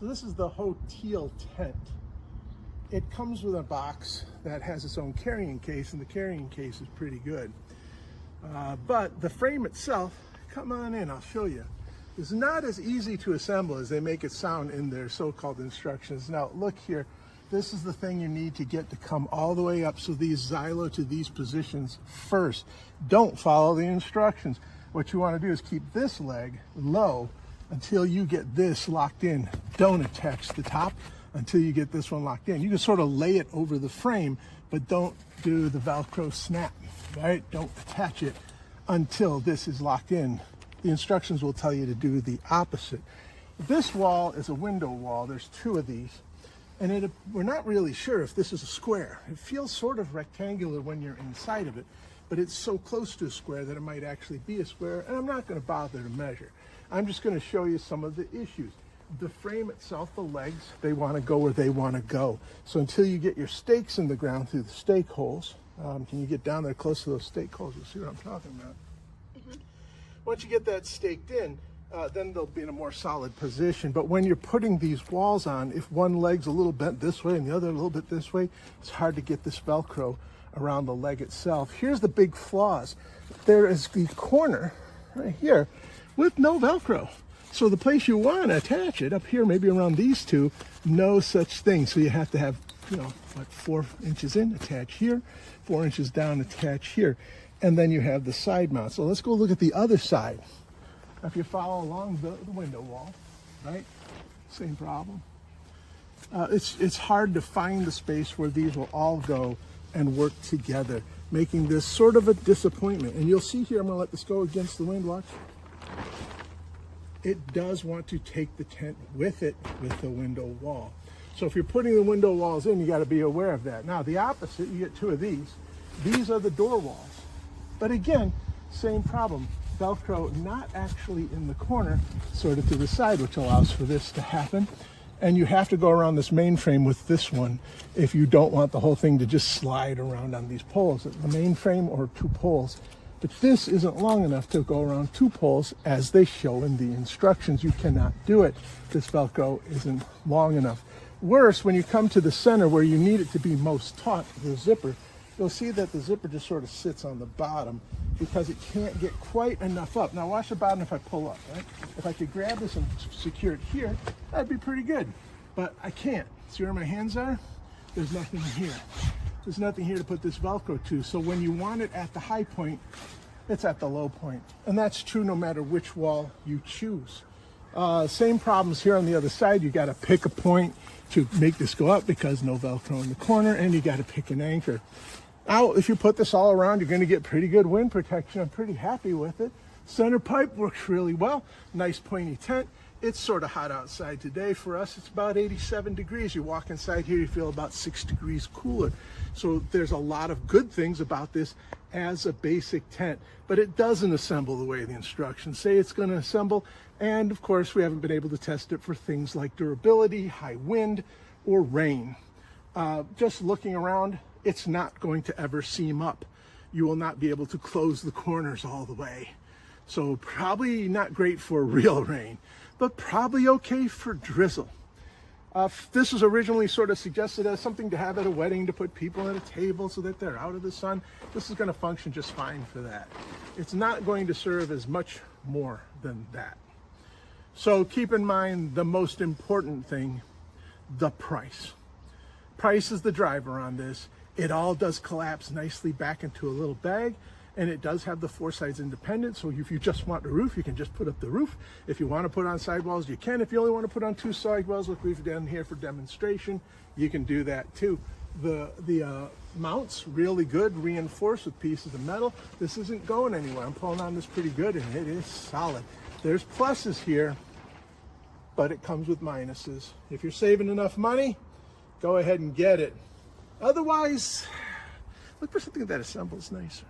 So this is the HOTEEL tent. It comes with a box that has its own carrying case, and the carrying case is pretty good. But the frame itself, come on in, I'll show you, is not as easy to assemble as they make it sound in their so-called instructions. Now look here, this is the thing you need to get to come all the way up, so these xylo to these positions first. Don't follow the instructions. What you want to do is keep this leg low until you get this locked in. Don't attach the top until you get this one locked in. You can sort of lay it over the frame, but don't do the Velcro snap, right? Don't attach it until this is locked in. The instructions will tell you to do the opposite. This wall is a window wall. There's two of these, and we're not really sure if this is a square. It feels sort of rectangular when you're inside of it, but it's so close to a square that it might actually be a square, and I'm not going to bother to measure. I'm just going to show you some of the issues. The frame itself, the legs, they want to go where they want to go. So until you get your stakes in the ground through the stake holes, can you get down there close to those stake holes? You'll see what I'm talking about. Once you get that staked in, then they'll be in a more solid position. But when you're putting these walls on, if one leg's a little bent this way and the other a little bit this way, it's hard to get this Velcro around the leg itself. Here's the big flaws. There is the corner right here with no Velcro. So the place you want to attach it, up here, maybe around these two, no such thing. So you have to have, like 4 inches in, attach here, 4 inches down, attach here. And then you have the side mount. So let's go look at the other side. If you follow along the window wall, right? Same problem. It's hard to find the space where these will all go and work together, making this sort of a disappointment. And you'll see here, I'm gonna let this go against the wind, watch. It does want to take the tent with it with the window wall. So if you're putting the window walls in, you got to be aware of that. Now the opposite, you get two of these. These are the door walls. But again, same problem. Velcro not actually in the corner, sort of to the side, which allows for this to happen. And you have to go around this main frame with this one if you don't want the whole thing to just slide around on these poles. The main frame or 2 poles. But this isn't long enough to go around 2 poles as they show in the instructions. You cannot do it. This Velcro isn't long enough. Worse, when you come to the center where you need it to be most taut, the zipper, you'll see that the zipper just sort of sits on the bottom because it can't get quite enough up. Now watch the bottom if I pull up, right? If I could grab this and secure it here, that'd be pretty good. But I can't. See where my hands are? There's nothing here. There's nothing here to put this Velcro to. So when you want it at the high point, it's at the low point. And that's true no matter which wall you choose. Same problems here on the other side. You got to pick a point to make this go up because no Velcro in the corner, and you got to pick an anchor. Now, if you put this all around, you're going to get pretty good wind protection. I'm pretty happy with it. Center pipe works really well. Nice pointy tent. It's sort of hot outside today. For us, it's about 87 degrees. You walk inside here, you feel about 6 degrees cooler. So there's a lot of good things about this as a basic tent, but it doesn't assemble the way the instructions say it's going to assemble. And of course, we haven't been able to test it for things like durability, high wind, or rain. Just looking around, it's not going to ever seam up. You will not be able to close the corners all the way. So probably not great for real rain, but probably okay for drizzle. This was originally sort of suggested as something to have at a wedding to put people at a table so that they're out of the sun. This is going to function just fine for that. It's not going to serve as much more than that. So keep in mind the most important thing, the price. Price is the driver on this. It all does collapse nicely back into a little bag. And it does have the 4 sides independent, so if you just want the roof, you can just put up the roof. If you want to put on sidewalls, you can. If you only want to put on 2 sidewalls, like we've done here for demonstration, you can do that too. The mounts, really good, reinforced with pieces of metal. This isn't going anywhere. I'm pulling on this pretty good, and it is solid. There's pluses here, but it comes with minuses. If you're saving enough money, go ahead and get it. Otherwise, look for something that assembles nicer.